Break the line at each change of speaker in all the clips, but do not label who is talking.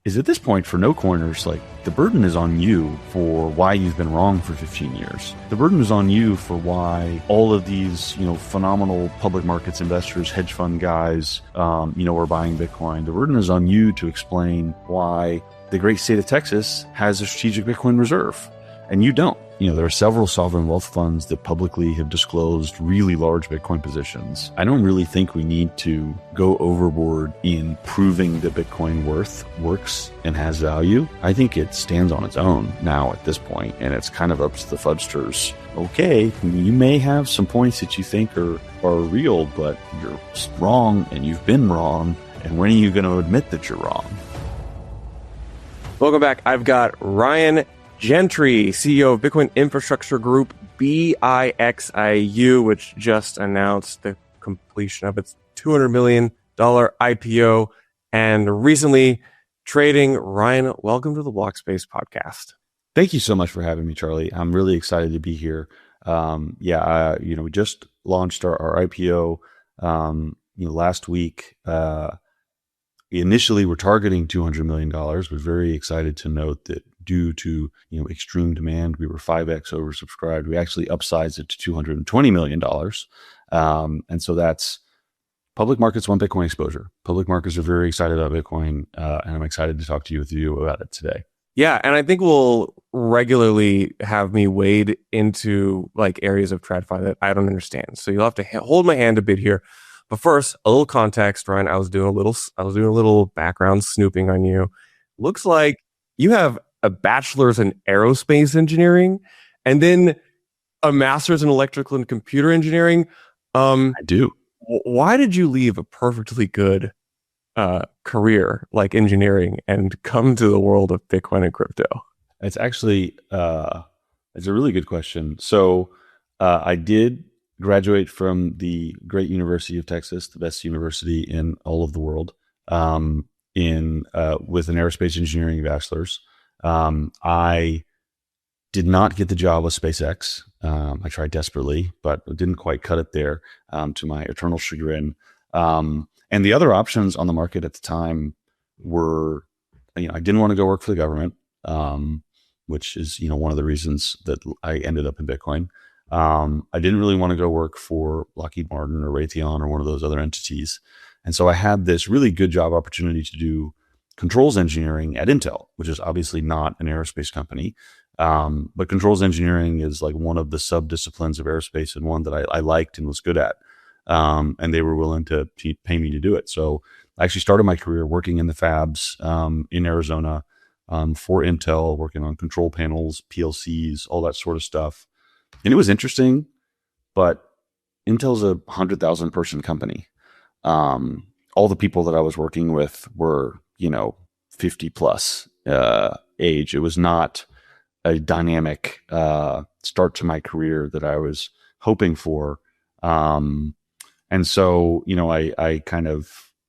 is at this point for no coiners, like the burden is on you for why you've been wrong for 15 years. The burden is on you for why all of these, phenomenal public markets investors, hedge fund guys, are buying Bitcoin. The burden is on you to explain why the great state of Texas has a strategic Bitcoin reserve and you don't. There are several sovereign wealth funds that publicly have disclosed really large Bitcoin positions. I don't really think we need to go overboard in proving that Bitcoin works and has value. I think it stands on its own now at this point, and it's kind of up to the fudsters. Okay, you may have some points that you think are real, but you're wrong and you've been wrong. And when are you going to admit that you're wrong?
Welcome back. I've got Ryan Gentry, CEO of Bitcoin Infrastructure Group, BIXIU, which just announced the completion of its $200 million IPO and recently trading. Ryan, welcome to the Blockspace podcast.
Thank you so much for having me, Charlie. I'm really excited to be here. We just launched our IPO, last week. Initially, we're targeting $200 million. We're very excited to note that due to extreme demand, we were 5x oversubscribed. We actually upsized it to $220 million. And so that's public markets want Bitcoin exposure. Public markets are very excited about Bitcoin, and I'm excited to talk to you with you about it today.
Yeah, and I think we'll regularly have me wade into areas of TradFi that I don't understand. So you'll have to hold my hand a bit here. But first, a little context, Ryan. I was doing a little background snooping on you. Looks like you have a bachelor's in aerospace engineering and then a master's in electrical and computer engineering.
I do.
Why did you leave a perfectly good career like engineering and come to the world of Bitcoin and crypto?
It's actually it's a really good question. So I did graduate from the great University of Texas, the best university in all of the world, with an aerospace engineering bachelor's. I did not get the job with SpaceX. I tried desperately, but didn't quite cut it there, to my eternal chagrin. And the other options on the market at the time were, I didn't want to go work for the government, which is, one of the reasons that I ended up in Bitcoin. I didn't really want to go work for Lockheed Martin or Raytheon or one of those other entities. And so I had this really good job opportunity to do controls engineering at Intel, which is obviously not an aerospace company. But controls engineering is like one of the sub-disciplines of aerospace and one that I liked and was good at. And they were willing to pay me to do it. So I actually started my career working in the fabs in Arizona for Intel, working on control panels, PLCs, all that sort of stuff. And it was interesting, but Intel's a 100,000 person company. All the people that I was working with were, 50 plus age. It was not a dynamic start to my career that I was hoping for. And so, I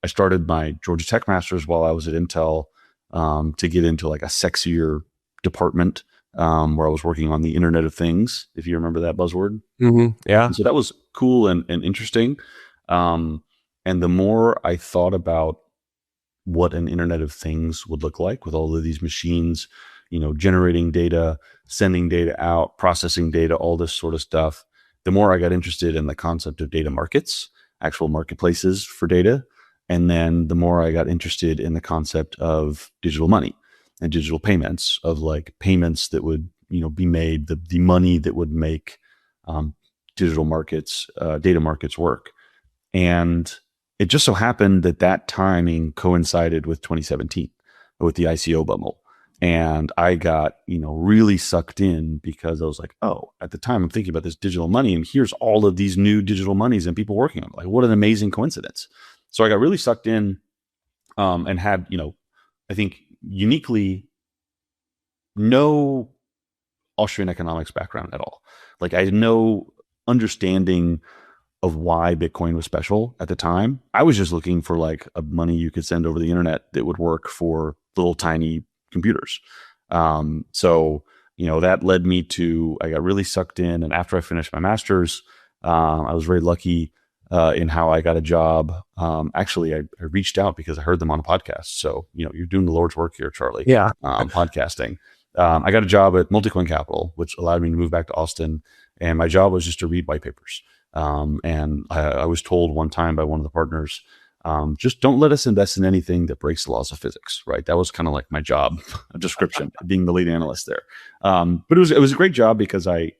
started my Georgia Tech Masters while I was at Intel to get into like a sexier department where I was working on the Internet of Things, if you remember that buzzword.
Mm-hmm. Yeah.
And so that was cool and interesting. And the more I thought about what an Internet of Things would look like with all of these machines, generating data, sending data out, processing data, all this sort of stuff, the more I got interested in the concept of data markets, actual marketplaces for data. And then the more I got interested in the concept of digital money and digital payments, of like payments that would, be made, the money that would make digital markets, data markets work. And it just so happened that timing coincided with 2017, with the ICO bubble. And I got, really sucked in because I was like, oh, at the time I'm thinking about this digital money and here's all of these new digital monies and people working on it. Like, what an amazing coincidence. So I got really sucked in and had, I think uniquely no Austrian economics background at all. Like I had no understanding of why Bitcoin was special at the time. I was just looking for like a money you could send over the internet that would work for little tiny computers. So, that led me to, I got really sucked in. And after I finished my master's, I was very lucky in how I got a job. Actually, I reached out because I heard them on a podcast. So, you're doing the Lord's work here, Charlie.
Yeah.
Podcasting. I got a job at Multicoin Capital, which allowed me to move back to Austin. And my job was just to read white papers. And I was told one time by one of the partners, just don't let us invest in anything that breaks the laws of physics, right? That was kind of like my job description, being the lead analyst there. But it was a great job because I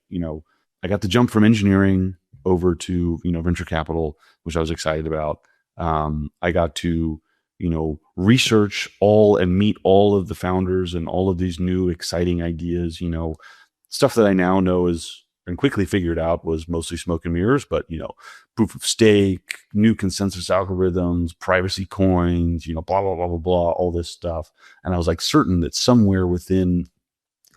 got to jump from engineering over to, venture capital, which I was excited about. I got to, research all and meet all of the founders and all of these new exciting ideas, stuff that I now know is and quickly figured out was mostly smoke and mirrors, but, proof of stake, new consensus algorithms, privacy coins, blah, blah, blah, blah, blah, all this stuff. And I was like certain that somewhere within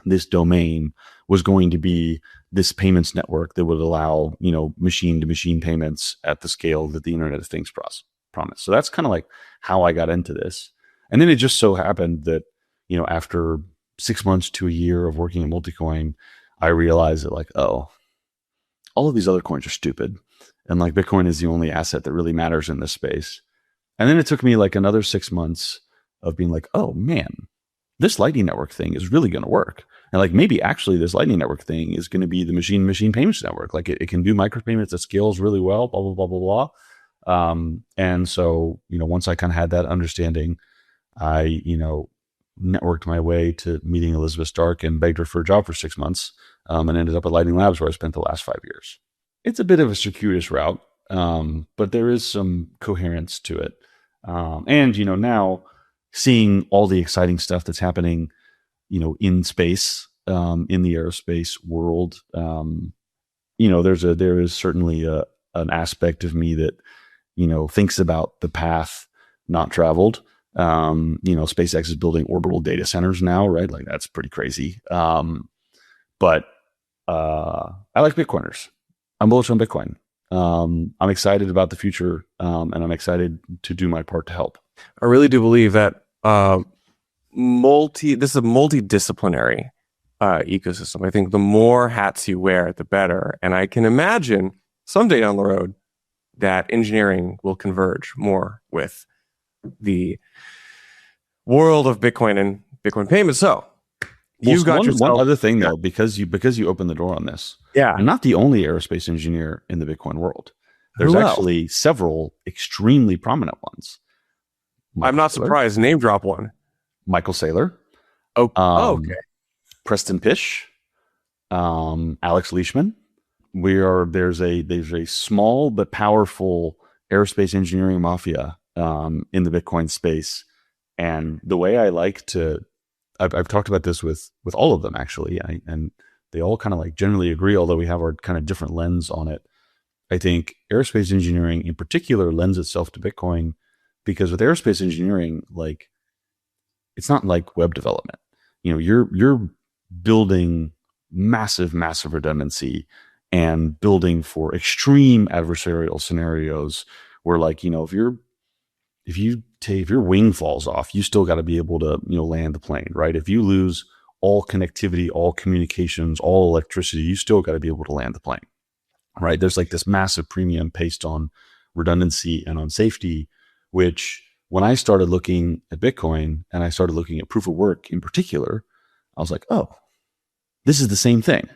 this domain was going to be this payments network that would allow, machine to machine payments at the scale that the Internet of Things promised. So that's kind of like how I got into this. And then it just so happened that, after 6 months to a year of working at Multicoin, I realized that like, oh, all of these other coins are stupid. And like Bitcoin is the only asset that really matters in this space. And then it took me like another 6 months of being like, oh man, this Lightning Network thing is really going to work. And like maybe actually this Lightning Network thing is going to be the machine payments network. Like it can do micropayments that scales really well, blah, blah, blah, blah, blah. And so, once I kind of had that understanding, I, networked my way to meeting Elizabeth Stark and begged her for a job for 6 months, and ended up at Lightning Labs, where I spent the last 5 years. It's a bit of a circuitous route, but there is some coherence to it. And, now seeing all the exciting stuff that's happening, in space, in the aerospace world, there is certainly an aspect of me that, thinks about the path not traveled. SpaceX is building orbital data centers now, right? Like that's pretty crazy. But I like Bitcoiners. I'm bullish on Bitcoin. I'm excited about the future, and I'm excited to do my part to help.
I really do believe that this is a multidisciplinary ecosystem. I think the more hats you wear, the better. And I can imagine someday down the road that engineering will converge more with the world of Bitcoin and Bitcoin payments. So you've got
one other thing though, because you opened the door on this.
Yeah,
I'm not the only aerospace engineer in the Bitcoin world. There's actually several extremely prominent ones.
I'm not surprised. Name drop one.
Michael Saylor.
Okay.
Preston Pish. Alex Leishman. There's a small but powerful aerospace engineering mafia in the Bitcoin space. And the way I like to, I've talked about this with all of them actually, and they all kind of like generally agree, although we have our kind of different lens on it. I think aerospace engineering in particular lends itself to Bitcoin because with aerospace engineering, like it's not like web development. You're building massive redundancy and building for extreme adversarial scenarios where like, if your wing falls off, you still got to be able to, land the plane, right? If you lose all connectivity, all communications, all electricity, you still got to be able to land the plane, right? There's like this massive premium based on redundancy and on safety, which when I started looking at Bitcoin and I started looking at proof of work in particular, I was like, oh, this is the same thing.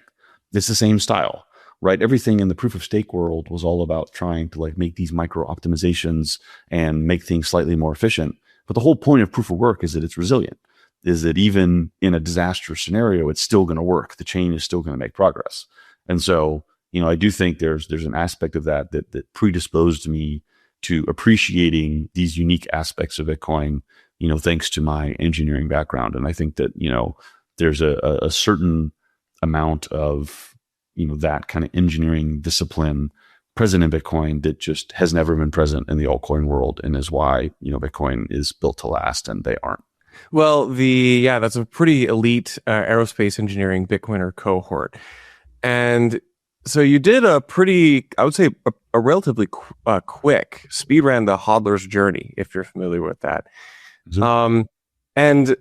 It's the same style, right? Everything in the proof of stake world was all about trying to like make these micro optimizations and make things slightly more efficient. But the whole point of proof of work is that it's resilient, is that even in a disastrous scenario, it's still going to work. The chain is still going to make progress. And so, I do think there's an aspect of that predisposed me to appreciating these unique aspects of Bitcoin, thanks to my engineering background. And I think that, there's a certain amount of, that kind of engineering discipline present in Bitcoin that just has never been present in the altcoin world, and is why, Bitcoin is built to last and they aren't.
Well, that's a pretty elite aerospace engineering Bitcoiner cohort. And so you did I would say a relatively quick speed ran the hodler's journey, if you're familiar with that. And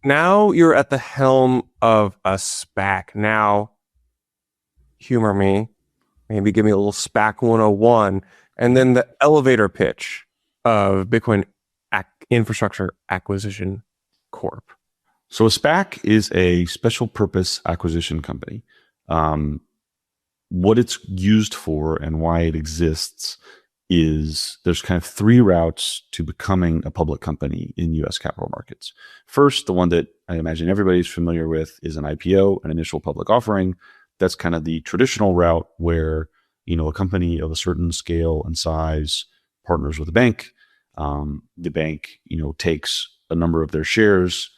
now you're at the helm of a SPAC. Now, humor me, maybe give me a little SPAC 101. and then the elevator pitch of Bitcoin Infrastructure Acquisition Corp.
So a SPAC is a special purpose acquisition company. What it's used for and why it exists is there's kind of three routes to becoming a public company in U.S. capital markets. First, the one that I imagine everybody's familiar with is an IPO, an initial public offering. That's kind of the traditional route where, a company of a certain scale and size partners with a bank. The bank, takes a number of their shares,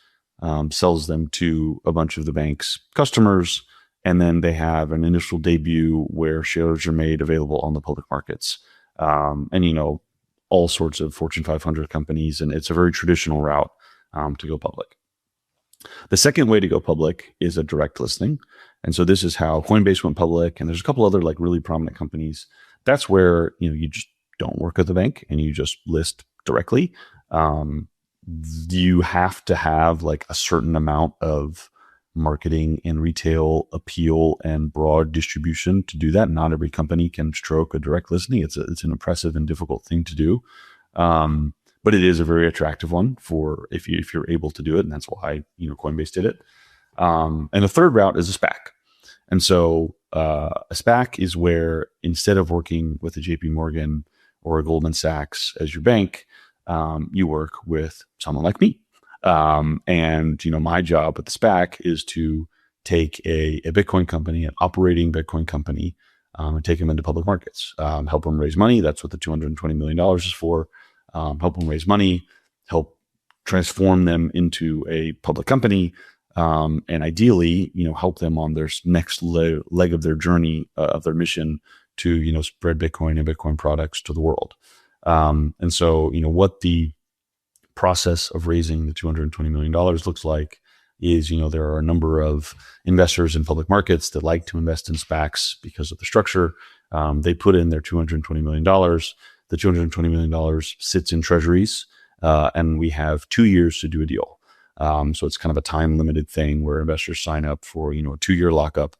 sells them to a bunch of the bank's customers, and then they have an initial debut where shares are made available on the public markets. And all sorts of Fortune 500 companies, and it's a very traditional route to go public. The second way to go public is a direct listing. And so this is how Coinbase went public, and there's a couple other like really prominent companies. That's where you just don't work at the bank and you just list directly. You have to have like a certain amount of marketing and retail appeal and broad distribution to do that. Not every company can stroke a direct listing. It's an impressive and difficult thing to do. But it is a very attractive one for if you're able to do it. And that's why, Coinbase did it. And the third route is a SPAC. And so a SPAC is where instead of working with a JP Morgan or a Goldman Sachs as your bank, you work with someone like me. And my job at the SPAC is to take a Bitcoin company, an operating Bitcoin company, and take them into public markets, help them raise money. That's what the $220 million is for. Help them raise money, help transform them into a public company, and ideally, help them on their next leg of their journey, of their mission to, spread Bitcoin and Bitcoin products to the world. And so, what the process of raising the $220 million looks like is, there are a number of investors in public markets that like to invest in SPACs because of the structure. They put in their $220 million. The $220 million sits in treasuries, and we have 2 years to do a deal. So it's kind of a time limited thing where investors sign up for, a 2-year lockup.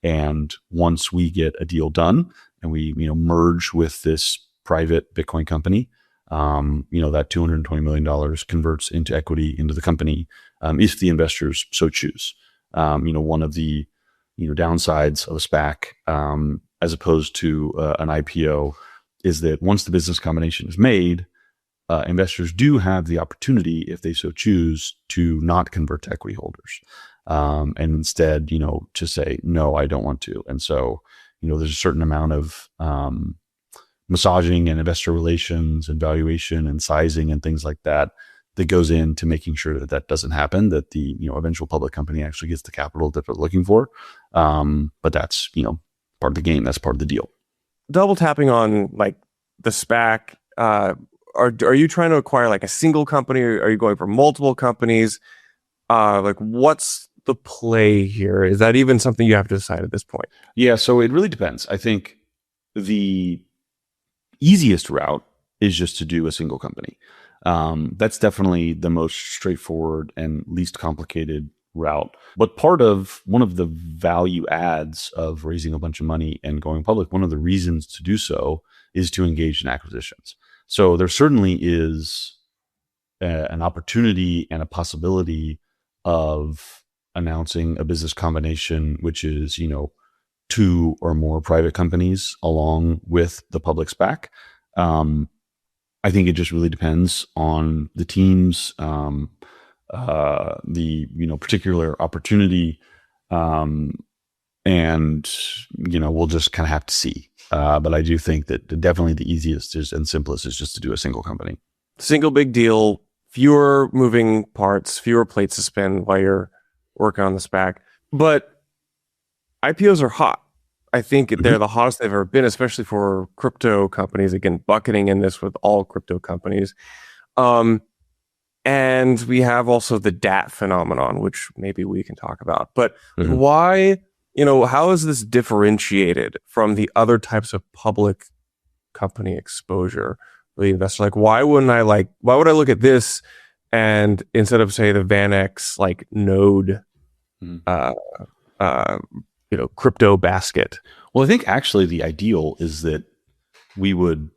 And once we get a deal done and we, merge with this private Bitcoin company, that $220 million converts into equity into the company, if the investors so choose. One of the, downsides of a SPAC, as opposed to an IPO, is that once the business combination is made, investors do have the opportunity, if they so choose, to not convert to equity holders, and instead, to say, no, I don't want to. And so, there's a certain amount of massaging and investor relations and valuation and sizing and things like that goes into making sure that doesn't happen, that the eventual public company actually gets the capital that they're looking for. But that's part of the game. That's part of the deal.
Double tapping on like the SPAC. Are you trying to acquire like a single company, or are you going for multiple companies? Like what's the play here? Is that even something you have to decide at this point?
Yeah, so it really depends. I think the easiest route is just to do a single company. That's definitely the most straightforward and least complicated route. But one of the value adds of raising a bunch of money and going public, one of the reasons to do so is to engage in acquisitions. So there certainly is an opportunity and a possibility of announcing a business combination, which is, 2 or more private companies along with the public SPAC. I think it just really depends on the teams, the particular opportunity, and we'll just kind of have to see. But I do think that definitely the easiest and simplest is just to do a single company.
Single big deal, fewer moving parts, fewer plates to spin while you're working on the SPAC. But IPOs are hot. I think they're the hottest they've ever been, especially for crypto companies. Again, bucketing in this with all crypto companies. And we have also the DAT phenomenon, which maybe we can talk about. But why, how is this differentiated from the other types of public company exposure for the investor? Like, why would I look at this and instead of, say, the VanEck like node, crypto basket?
Well, I think actually the ideal is that we would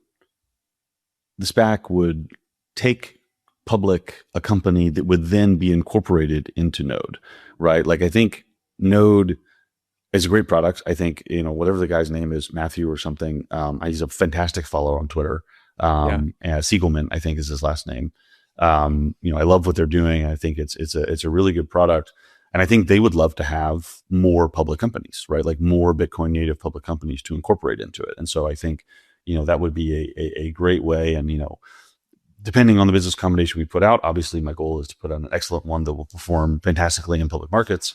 the SPAC would take public a company that would then be incorporated into Node, right? Like I think Node is a great product. I think, whatever the guy's name is, Matthew or something, he's a fantastic follower on Twitter.
Yeah.
Siegelman, I think is his last name. I love what they're doing. I think it's a really good product. And I think they would love to have more public companies, right? Like more Bitcoin native public companies to incorporate into it. And so I think, that would be a great way. And, depending on the business combination we put out, obviously my goal is to put out an excellent one that will perform fantastically in public markets.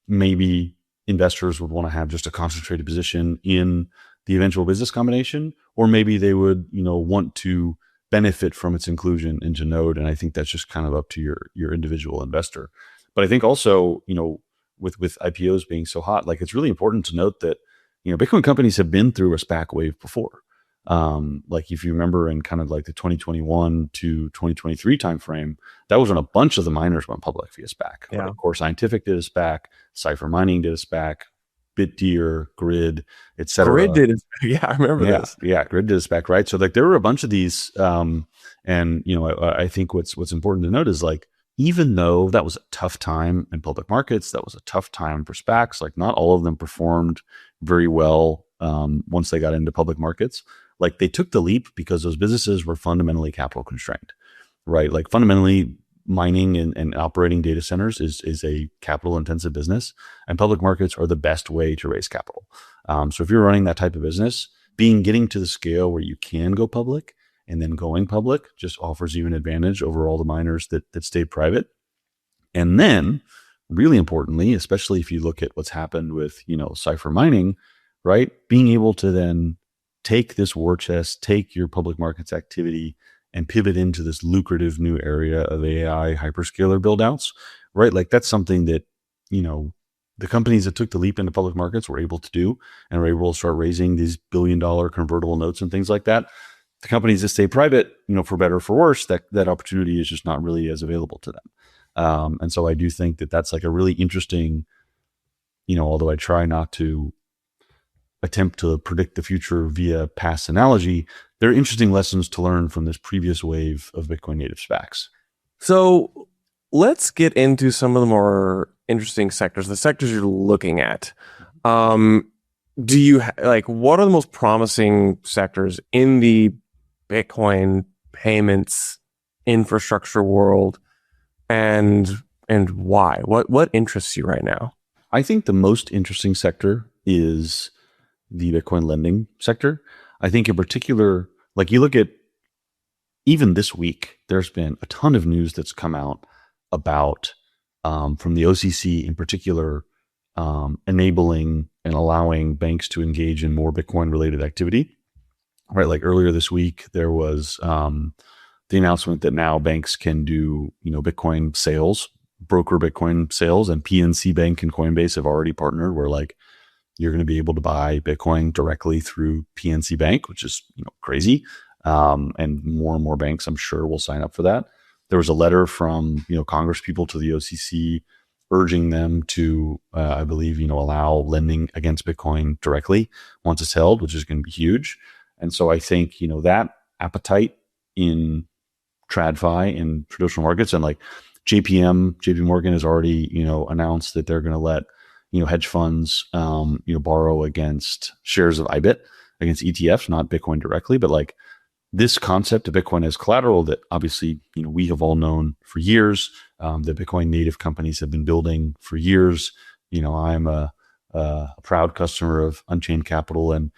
Maybe investors would want to have just a concentrated position in the eventual business combination, or maybe they would, want to benefit from its inclusion into Node. And I think that's just kind of up to your individual investor. But I think also, with IPOs being so hot, like it's really important to note that, Bitcoin companies have been through a SPAC wave before. Like if you remember in kind of like the 2021 to 2023 timeframe, that was when a bunch of the miners went public via SPAC.
Yeah.
Right? Core Scientific did a SPAC, Cypher Mining did a SPAC, BitDeer, Grid, etc.
Grid did it. Yeah, I remember this.
Yeah, Grid did a SPAC, right? So like there were a bunch of these, and I think what's important to note is like even though that was a tough time in public markets, that was a tough time for SPACs. Like not all of them performed very well once they got into public markets. Like they took the leap because those businesses were fundamentally capital constrained, right? Like fundamentally mining and operating data centers is a capital intensive business, and public markets are the best way to raise capital. So if you're running that type of business, getting to the scale where you can go public and then going public just offers you an advantage over all the miners that stay private. And then really importantly, especially if you look at what's happened with, Cypher Mining, right? Being able to then take this war chest, take your public markets activity and pivot into this lucrative new area of AI hyperscaler buildouts, right? Like that's something that, the companies that took the leap into public markets were able to do and were able to start raising these $1 billion convertible notes and things like that. The companies that stay private, for better or for worse, that opportunity is just not really as available to them. And so I do think that that's like a really interesting, although I try not to attempt to predict the future via past analogy, there are interesting lessons to learn from this previous wave of Bitcoin native SPACs.
So let's get into some of the more interesting sectors, the sectors you're looking at. Do you what are the most promising sectors in the Bitcoin payments infrastructure world, and why? What interests you right now?
I think the most interesting sector is the Bitcoin lending sector. I think in particular, like you look at even this week, there's been a ton of news that's come out about from the OCC in particular, enabling and allowing banks to engage in more Bitcoin related activity. Right, like earlier this week, there was the announcement that now banks can do Bitcoin sales, broker Bitcoin sales, and PNC Bank and Coinbase have already partnered where like you're going to be able to buy Bitcoin directly through PNC Bank, which is crazy. And more banks, I'm sure, will sign up for that. There was a letter from Congress people to the OCC urging them to, I believe, allow lending against Bitcoin directly once it's held, which is going to be huge. And so I think that appetite in TradFi and traditional markets, and like JP Morgan has already announced that they're going to let hedge funds borrow against shares of IBIT against ETFs, not Bitcoin directly, but like this concept of Bitcoin as collateral that obviously we have all known for years, that Bitcoin native companies have been building for years. I'm a proud customer of Unchained Capital and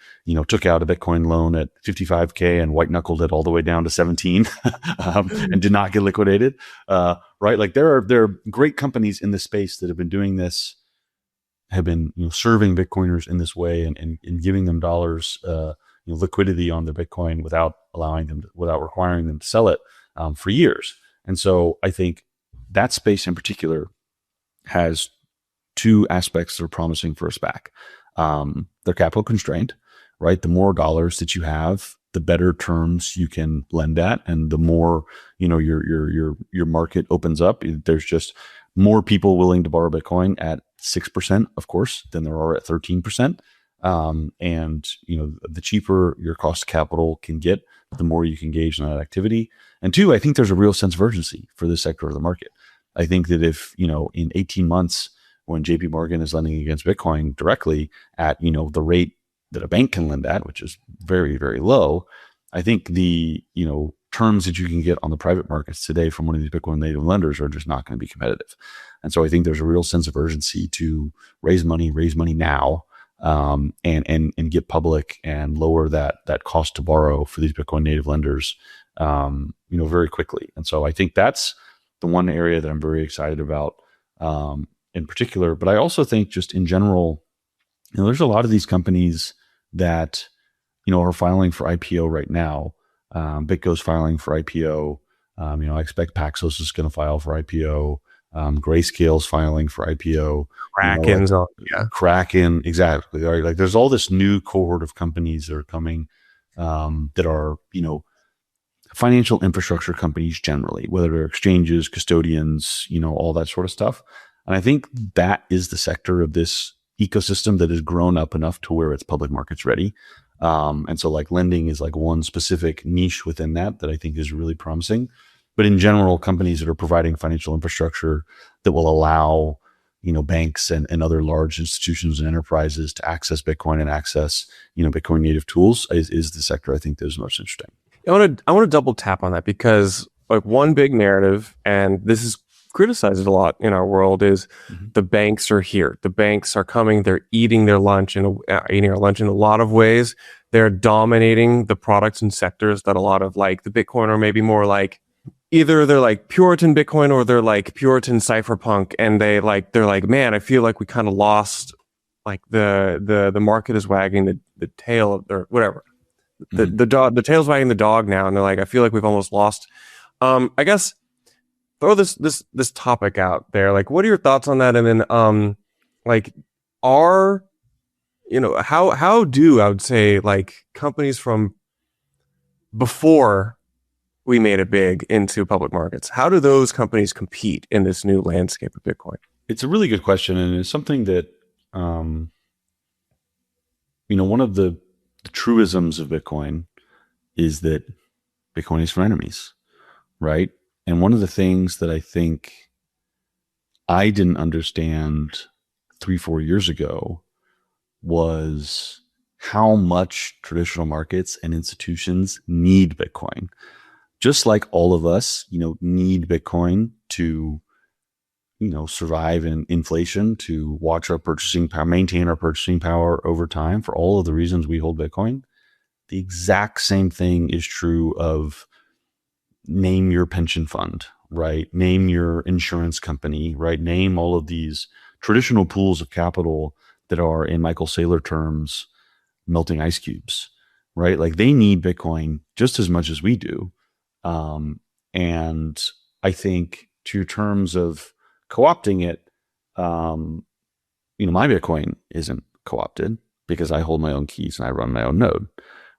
took out a Bitcoin loan at 55K and white knuckled it all the way down to 17 and did not get liquidated. Right, like there are great companies in this space that have been doing this, have been serving Bitcoiners in this way and giving them dollars liquidity on their Bitcoin without requiring them to sell it for years. And so I think that space in particular has two aspects that are promising for a SPAC. They're capital constrained, right? The more dollars that you have, the better terms you can lend at, and the more your market opens up. There's just more people willing to borrow Bitcoin at 6%, of course, than there are at 13%. And the cheaper your cost of capital can get, the more you can engage in that activity. And two, I think there's a real sense of urgency for this sector of the market. I think that if, in 18 months, when JP Morgan is lending against Bitcoin directly at, the rate that a bank can lend at, which is very, very low, I think the, terms that you can get on the private markets today from one of these Bitcoin native lenders are just not going to be competitive. And so I think there's a real sense of urgency to raise money now, and get public and lower that cost to borrow for these Bitcoin native lenders, very quickly. And so I think that's the one area that I'm very excited about, in particular. But I also think just in general, there's a lot of these companies that, are filing for IPO right now. BitGo's filing for IPO. I expect Paxos is going to file for IPO. Grayscale's filing for IPO.
Kraken's on, yeah.
Kraken, exactly. Right? Like there's all this new cohort of companies that are coming, that are, financial infrastructure companies generally, whether they're exchanges, custodians, all that sort of stuff. And I think that is the sector of this ecosystem that has grown up enough to where it's public markets ready. And so like lending is like one specific niche within that I think is really promising. But in general, companies that are providing financial infrastructure that will allow, banks and other large institutions and enterprises to access Bitcoin and access, Bitcoin native tools is the sector I think that is most interesting.
I want to double tap on that because like one big narrative, and this is criticized a lot in our world, is the banks are here. The banks are coming. They're eating our lunch in a lot of ways. They're dominating the products and sectors that a lot of like the Bitcoin, or maybe more like either they're like Puritan Bitcoin or they're like Puritan cypherpunk, and they're like, man, I feel like we kind of lost, like the market is wagging the tail or whatever. The tail's wagging the dog now, and they're like, I feel like we've almost lost. I guess throw this topic out there. Like, what are your thoughts on that? And then, how do I would say like companies from before we made it big into public markets, how do those companies compete in this new landscape of Bitcoin?
It's a really good question, and it's something that, one of the truisms of Bitcoin is that Bitcoin is for enemies, right? And one of the things that I think I didn't understand 3-4 years ago was how much traditional markets and institutions need Bitcoin. Just like all of us, need Bitcoin to, survive in inflation, to watch our purchasing power, maintain our purchasing power over time for all of the reasons we hold Bitcoin. The exact same thing is true of name your pension fund, right? Name your insurance company, right? Name all of these traditional pools of capital that are, in Michael Saylor terms, melting ice cubes, right? Like they need Bitcoin just as much as we do. And I think to your terms of co-opting it, my Bitcoin isn't co-opted because I hold my own keys and I run my own node,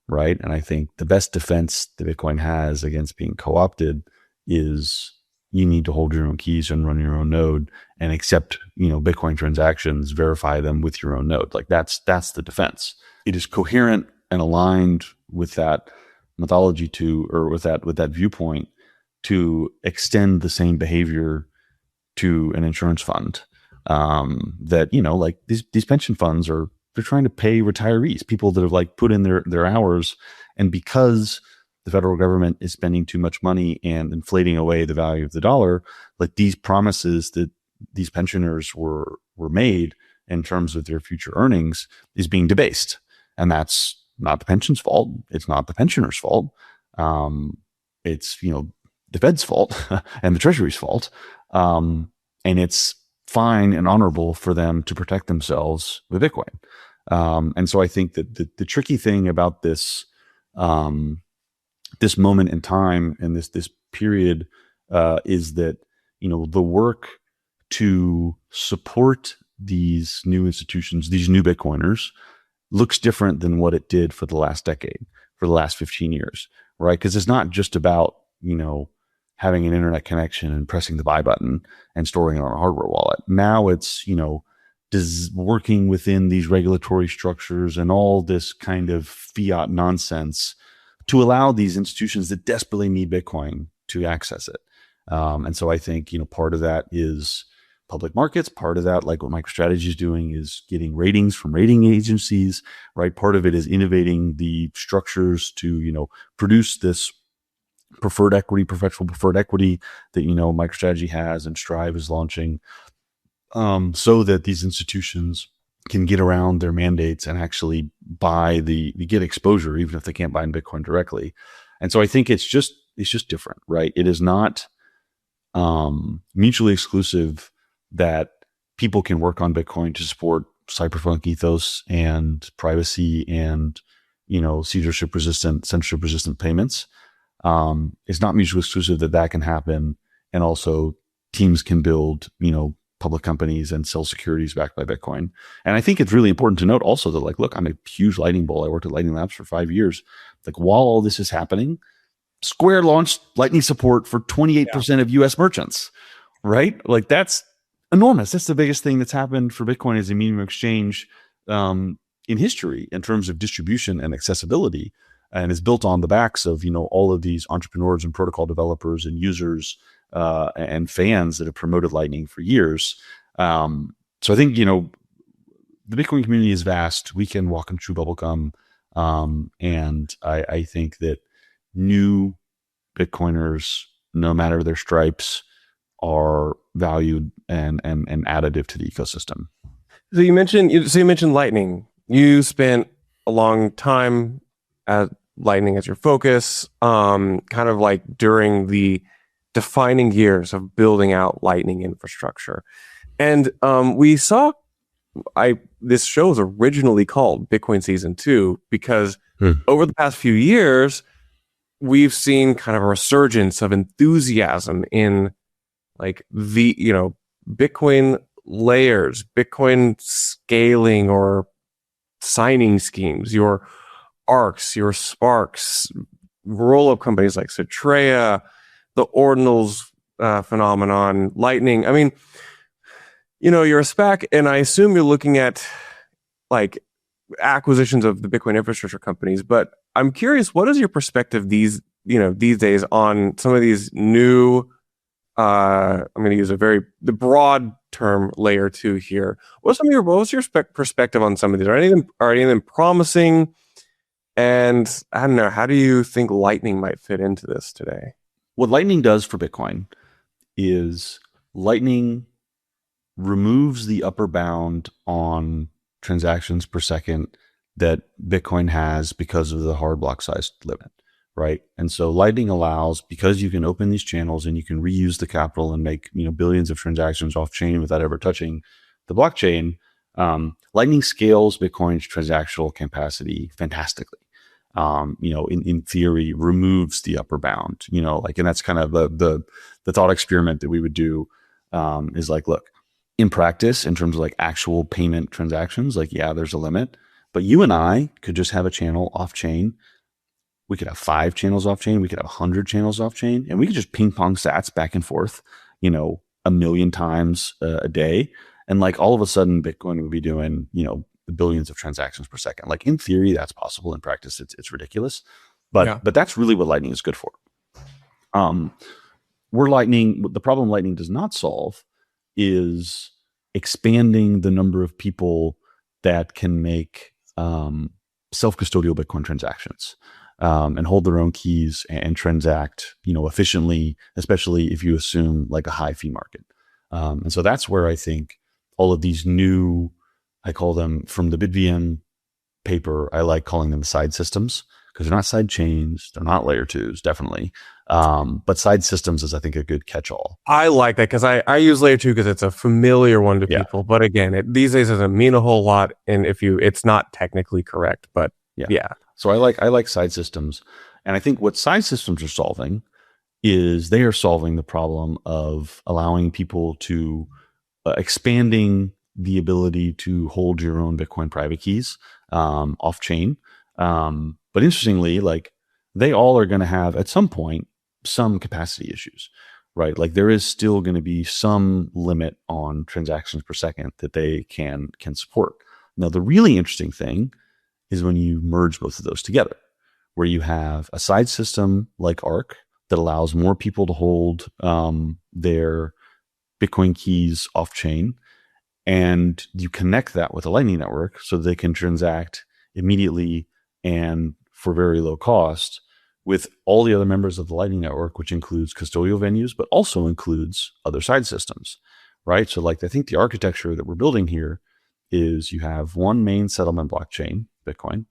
right? And I think the best defense that Bitcoin has against being co-opted is you need to hold your own keys and run your own node and accept, Bitcoin transactions, verify them with your own node. Like that's the defense. It is coherent and aligned with that methodology with that viewpoint to extend the same behavior to an insurance fund. That, like these pension funds they're trying to pay retirees, people that have like put in their hours. And because the federal government is spending too much money and inflating away the value of the dollar, like these promises that these pensioners were made in terms of their future earnings is being debased. And that's not the pension's fault. It's not the pensioner's fault. It's, the Fed's fault and the Treasury's fault. And it's fine and honorable for them to protect themselves with Bitcoin. And so I think that the tricky thing about this, this moment in time and this period, is that, the work to support these new institutions, these new Bitcoiners, looks different than what it did for the last decade, for the last 15 years, right? Because it's not just about, having an internet connection and pressing the buy button and storing it on a hardware wallet. Now it's, working within these regulatory structures and all this kind of fiat nonsense to allow these institutions that desperately need Bitcoin to access it. And so I think, part of that is public markets. Part of that, like what MicroStrategy is doing, is getting ratings from rating agencies, right? Part of it is innovating the structures to, produce this preferred equity, perpetual preferred equity that, MicroStrategy has and Strive is launching, so that these institutions can get around their mandates and actually get exposure, even if they can't buy in Bitcoin directly. And so I think it's just different, right? It is not mutually exclusive that people can work on Bitcoin to support cypherpunk ethos and privacy and, censorship resistant payments. It's not mutually exclusive that can happen. And also teams can build, public companies and sell securities backed by Bitcoin. And I think it's really important to note also that, like, look, I'm a huge Lightning bull. I worked at Lightning Labs for 5 years. Like, while all this is happening, Square launched Lightning support for 28% of US merchants, right? Like, that's enormous. That's the biggest thing that's happened for Bitcoin as a medium of exchange in history in terms of distribution and accessibility, and is built on the backs of, all of these entrepreneurs and protocol developers and users and fans that have promoted Lightning for years. So I think, the Bitcoin community is vast. We can walk in true bubblegum. And I think that new Bitcoiners, no matter their stripes, are valued and additive to the ecosystem.
So you mentioned Lightning. You spent a long time at Lightning as your focus, kind of like during the defining years of building out Lightning infrastructure. And we saw, this show was originally called Bitcoin Season 2 because over the past few years, we've seen kind of a resurgence of enthusiasm in like the, Bitcoin layers, Bitcoin scaling or signing schemes, your ARCs, your Sparks, roll-up companies like Cetrea, the Ordinals phenomenon, Lightning. I mean, you're a SPAC, and I assume you're looking at like acquisitions of the Bitcoin infrastructure companies. But I'm curious, what is your perspective these days on some of these new? I'm going to use the broad term layer 2 here. What was your perspective on some of these? Are any of them promising? And I don't know, how do you think Lightning might fit into this today?
What Lightning does for Bitcoin is Lightning removes the upper bound on transactions per second that Bitcoin has because of the hard block size limit, right? And so Lightning allows, because you can open these channels and you can reuse the capital and make billions of transactions off chain without ever touching the blockchain. Lightning scales Bitcoin's transactional capacity fantastically. In theory, removes the upper bound, and that's kind of the thought experiment that we would do, is like, look, in practice, in terms of like actual payment transactions, like, yeah, there's a limit, but you and I could just have a channel off chain. We could have 5 channels off chain. We could have 100 channels off chain, and we could just ping pong sats back and forth, 1,000,000 times a day. And like all of a sudden Bitcoin would be doing, billions of transactions per second. Like in theory, that's possible. In practice, it's ridiculous. But that's really what Lightning is good for. The problem Lightning does not solve is expanding the number of people that can make self-custodial Bitcoin transactions and hold their own keys and transact, efficiently, especially if you assume like a high fee market. And so that's where I think all of these new, I call them, from the BitVM paper, I like calling them side systems, because they're not side chains, they're not layer 2s, definitely. But side systems is, I think, a good catch-all.
I like that because I use layer 2 because it's a familiar one to people. But again, these days doesn't mean a whole lot, and it's not technically correct. But yeah.
So I like side systems, and I think what side systems are solving is they are solving the problem of allowing people to expanding the ability to hold your own Bitcoin private keys off chain. But interestingly, like, they all are going to have at some point some capacity issues, right? Like there is still going to be some limit on transactions per second that they can support. Now, the really interesting thing is when you merge both of those together, where you have a side system like Arc that allows more people to hold their Bitcoin keys off chain, and you connect that with a Lightning network so they can transact immediately and for very low cost with all the other members of the Lightning network, which includes custodial venues, but also includes other side systems, right? So like, I think the architecture that we're building here is you have one main settlement blockchain, Bitcoin,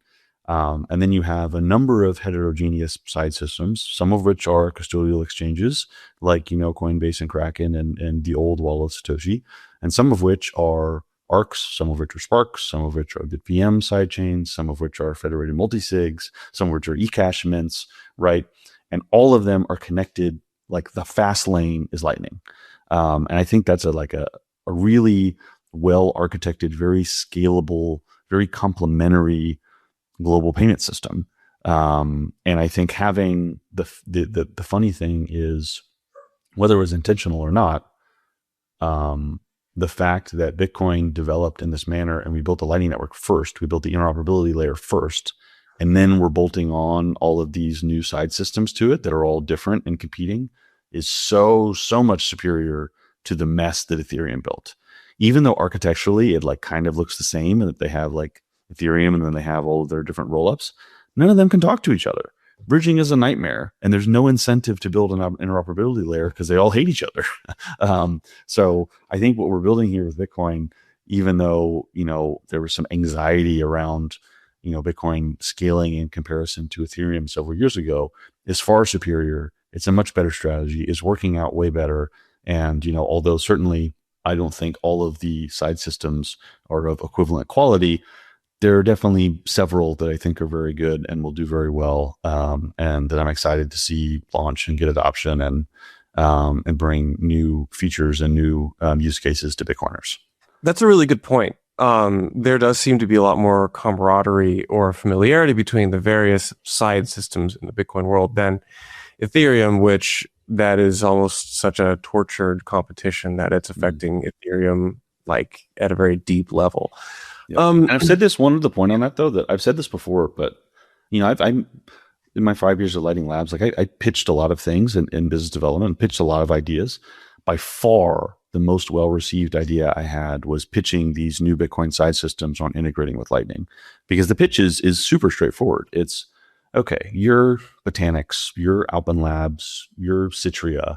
and then you have a number of heterogeneous side systems, some of which are custodial exchanges, like, Coinbase and Kraken and the old wallet Satoshi, and some of which are ARCs, some of which are Sparks, some of which are BitVM sidechains, some of which are federated multisigs, some of which are eCash mints, right? And all of them are connected, like the fast lane is Lightning. And I think that's a really well architected, very scalable, very complementary global payment system. And I think having the funny thing is, whether it was intentional or not, the fact that Bitcoin developed in this manner and we built the Lightning Network first, we built the interoperability layer first, and then we're bolting on all of these new side systems to it that are all different and competing, is so much superior to the mess that Ethereum built. Even though architecturally it like kind of looks the same, and that they have like Ethereum and then they have all of their different rollups, none of them can talk to each other. Bridging is a nightmare, and there's no incentive to build an interoperability layer because they all hate each other. So I think what we're building here with Bitcoin, even though, there was some anxiety around, Bitcoin scaling in comparison to Ethereum several years ago, is far superior. It's a much better strategy. It's working out way better. And, although certainly I don't think all of the side systems are of equivalent quality, there are definitely several that I think are very good and will do very well, and that I'm excited to see launch and get adoption and bring new features and new use cases to Bitcoiners.
That's a really good point. There does seem to be a lot more camaraderie or familiarity between the various side systems in the Bitcoin world than Ethereum, which that is almost such a tortured competition that it's affecting Ethereum like at a very deep level.
Yeah. And I've said this, one other point on that though, that I've said this before, but I'm in my 5 years of Lighting Labs, like I pitched a lot of things in business development, pitched a lot of ideas. By far, the most well-received idea I had was pitching these new Bitcoin side systems on integrating with Lightning, because the pitch is super straightforward. It's, okay, you're Botanix, you're Alpen Labs, you're Citria,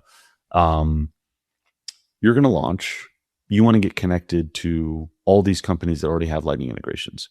you're going to launch. You want to get connected to all these companies that already have Lightning integrations.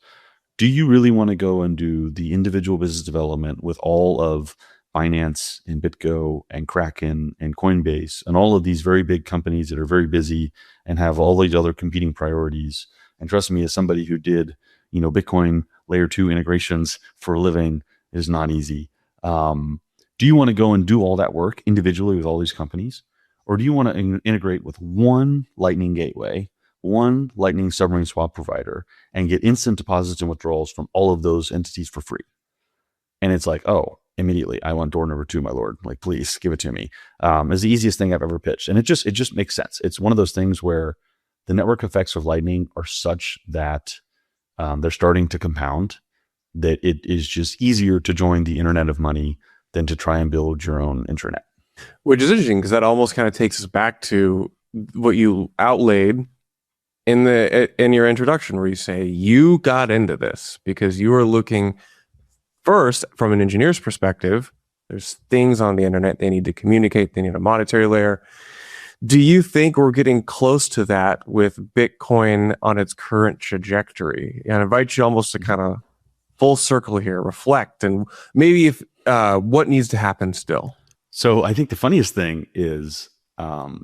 Do you really want to go and do the individual business development with all of Binance and BitGo and Kraken and Coinbase and all of these very big companies that are very busy and have all these other competing priorities? And trust me, as somebody who did, Bitcoin layer 2 integrations for a living, is not easy. Do you want to go and do all that work individually with all these companies? Or do you want to integrate with one Lightning gateway, one Lightning submarine swap provider, and get instant deposits and withdrawals from all of those entities for free? And it's like, oh, immediately, I want door number 2, my lord. Like, please give it to me. It's the easiest thing I've ever pitched. And it just makes sense. It's one of those things where the network effects of Lightning are such that they're starting to compound, that it is just easier to join the internet of money than to try and build your own intranet.
Which is interesting, because that almost kind of takes us back to what you outlaid in your introduction, where you say you got into this because you were looking first from an engineer's perspective. There's things on the internet they need to communicate. They need a monetary layer. Do you think we're getting close to that with Bitcoin on its current trajectory? And I invite you almost to kind of full circle here, reflect, and maybe if what needs to happen still.
So I think the funniest thing is, the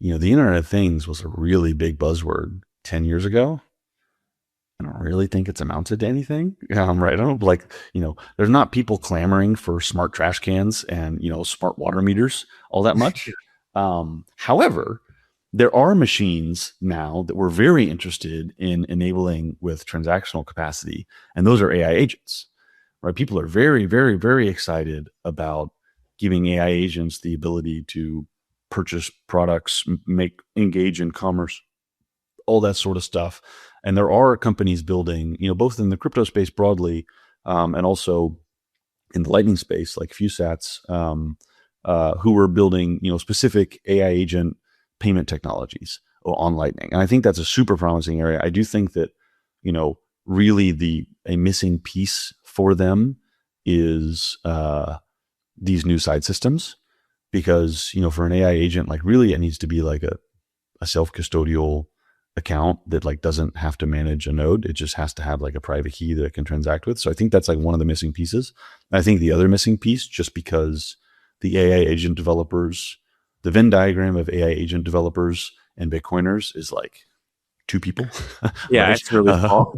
Internet of Things was a really big buzzword 10 years ago. I don't really think it's amounted to anything. Right. I don't there's not people clamoring for smart trash cans and, smart water meters all that much. However, there are machines now that we're very interested in enabling with transactional capacity, and those are AI agents. Right? People are very, very, very excited about giving AI agents the ability to purchase products, engage in commerce, all that sort of stuff. And there are companies building, both in the crypto space broadly, and also in the Lightning space, like FuSats, who are building, specific AI agent payment technologies on Lightning. And I think that's a super promising area. I do think that, really a missing piece for them is these new side systems, because, for an AI agent, like really it needs to be like a self-custodial account that like doesn't have to manage a node. It just has to have like a private key that it can transact with. So I think that's like one of the missing pieces. And I think the other missing piece, just because the AI agent developers, the Venn diagram of AI agent developers and Bitcoiners is like two people.
Yeah,
Right?
it's really small.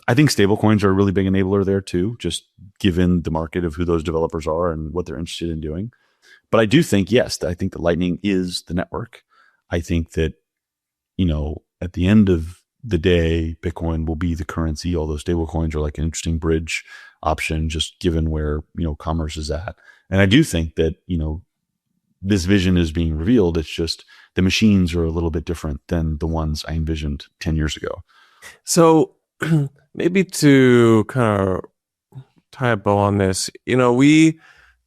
I think stablecoins are a really big enabler there too, just given the market of who those developers are and what they're interested in doing. But I do think, yes, I think the Lightning is the network. I think that, at the end of the day, Bitcoin will be the currency. Although stable coins are like an interesting bridge option, just given where, commerce is at. And I do think that, this vision is being revealed. It's just the machines are a little bit different than the ones I envisioned 10 years ago.
So maybe to kind of tie a bow on this, you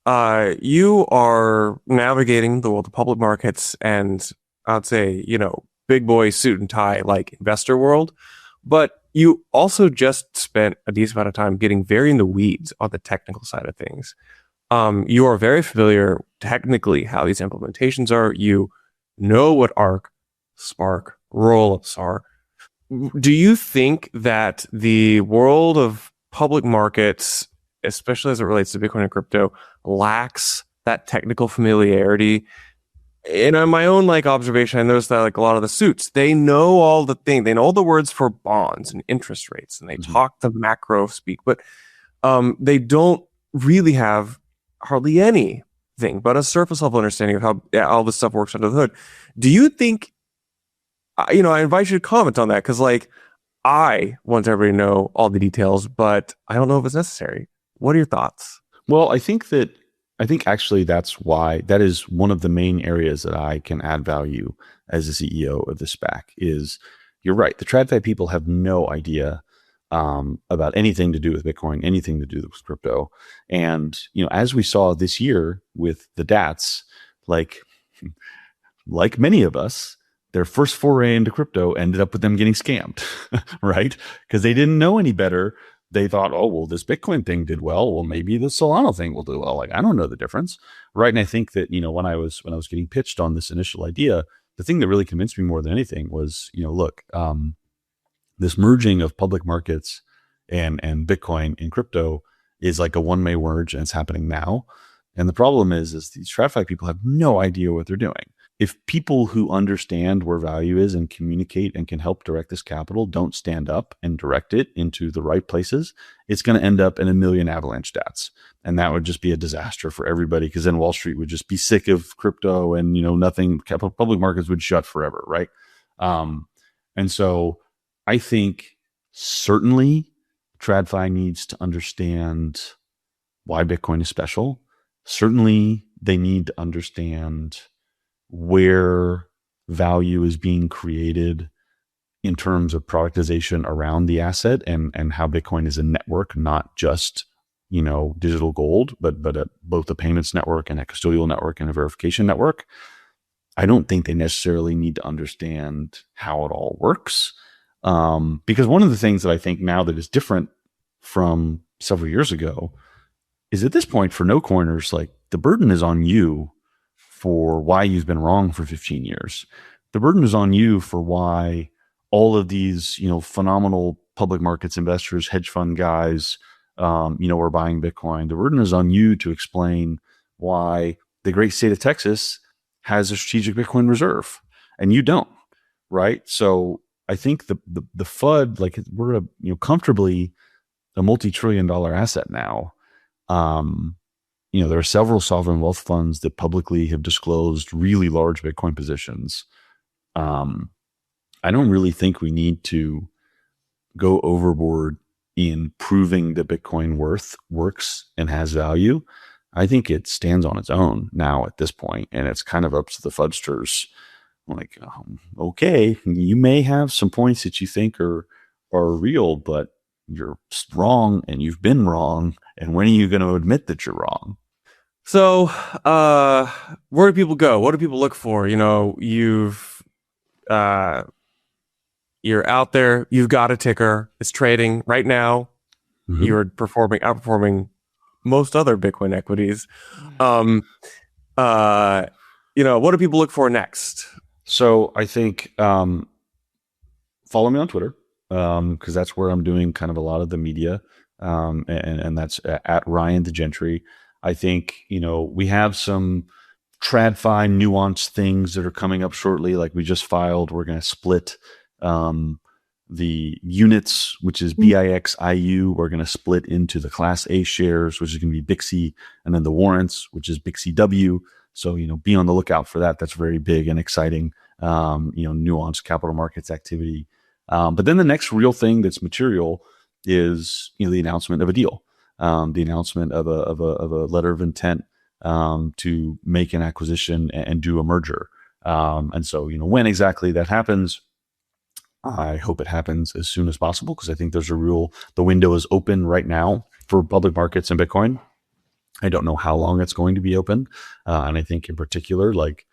are navigating the world of public markets and I'd say, big boy suit and tie like investor world, but you also just spent a decent amount of time getting very in the weeds on the technical side of things. You are very familiar technically how these implementations are. You know what ARC, Spark, rollups are. Do you think that the world of public markets, especially as it relates to Bitcoin and crypto, lacks that technical familiarity? In my own like observation, I noticed that like a lot of the suits, they know all the things, they know all the words for bonds and interest rates, and they talk the macro speak, but they don't really have hardly anything but a surface level understanding of how all this stuff works under the hood. Do you think, I invite you to comment on that, because like I want everybody to know all the details, but I don't know if it's necessary. What are your thoughts?
Well, I think actually that is one of the main areas that I can add value as the CEO of the SPAC. Is, you're right, the TradFi people have no idea about anything to do with Bitcoin, anything to do with crypto. And, as we saw this year with the DATs, like many of us, their first foray into crypto ended up with them getting scammed, right? Because they didn't know any better. They thought, oh, well, this Bitcoin thing did well. Well, maybe the Solana thing will do well. Like, I don't know the difference, right? And I think that, when I was getting pitched on this initial idea, the thing that really convinced me more than anything was, look, this merging of public markets and Bitcoin and crypto is like a one-way merge, and it's happening now. And the problem is these TradFi people have no idea what they're doing. If people who understand where value is and communicate and can help direct this capital don't stand up and direct it into the right places, it's going to end up in a million avalanche stats. And that would just be a disaster for everybody, because then Wall Street would just be sick of crypto and, nothing, public markets would shut forever, right? And so I think certainly TradFi needs to understand why Bitcoin is special. Certainly they need to understand where value is being created in terms of productization around the asset, and how Bitcoin is a network, not just, digital gold, but both a payments network and a custodial network and a verification network. I don't think they necessarily need to understand how it all works. Because one of the things that I think now that is different from several years ago is, at this point, for no coiners, like, the burden is on you for why you've been wrong for 15 years. The burden is on you for why all of these, phenomenal public markets investors, hedge fund guys, are buying Bitcoin. The burden is on you to explain why the great state of Texas has a strategic Bitcoin reserve and you don't, right? So I think the FUD, like, we're comfortably a multi-trillion-dollar asset now. There are several sovereign wealth funds that publicly have disclosed really large Bitcoin positions. I don't really think we need to go overboard in proving that Bitcoin works and has value. I think it stands on its own now at this point, and it's kind of up to the fudsters. Like, okay, you may have some points that you think are real, but you're wrong, and you've been wrong. And when are you going to admit that you're wrong?
So, where do people go? What do people look for? You're out there. You've got a ticker. It's trading right now. Mm-hmm. You're outperforming most other Bitcoin equities. What do people look for next?
So I think follow me on Twitter, because that's where I'm doing kind of a lot of the media, and that's at Ryan the Gentry. I think we have some TradFi nuanced things that are coming up shortly. Like we just filed, we're going to split the units, which is BIXIU. We're going to split into the Class A shares, which is going to be BIXI, and then the warrants, which is BIXIW. So, be on the lookout for that. That's very big and exciting, nuanced capital markets activity. But then the next real thing that's material is, the announcement of a deal, the announcement of a letter of intent to make an acquisition and do a merger. And so, when exactly that happens, I hope it happens as soon as possible, because I think the window is open right now for public markets and Bitcoin. I don't know how long it's going to be open. And I think in particular, like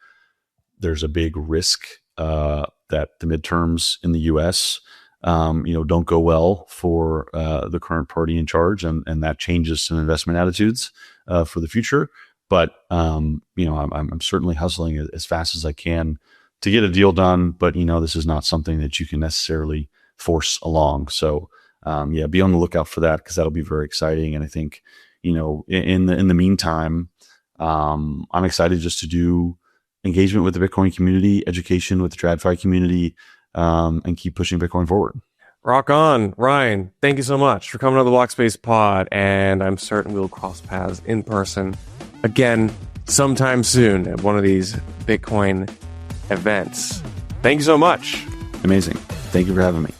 there's a big risk that the midterms in the US, don't go well for the current party in charge, and that changes some investment attitudes for the future. But, I'm certainly hustling as fast as I can to get a deal done. But, this is not something that you can necessarily force along. So, be on the lookout for that, because that'll be very exciting. And I think, in the meantime, I'm excited just to do engagement with the Bitcoin community, education with the TradFi community, and keep pushing Bitcoin forward.
Rock on, Ryan. Thank you so much for coming on the Blockspace pod, and I'm certain we'll cross paths in person again sometime soon at one of these Bitcoin events. Thank you so much.
Amazing. Thank you for having me.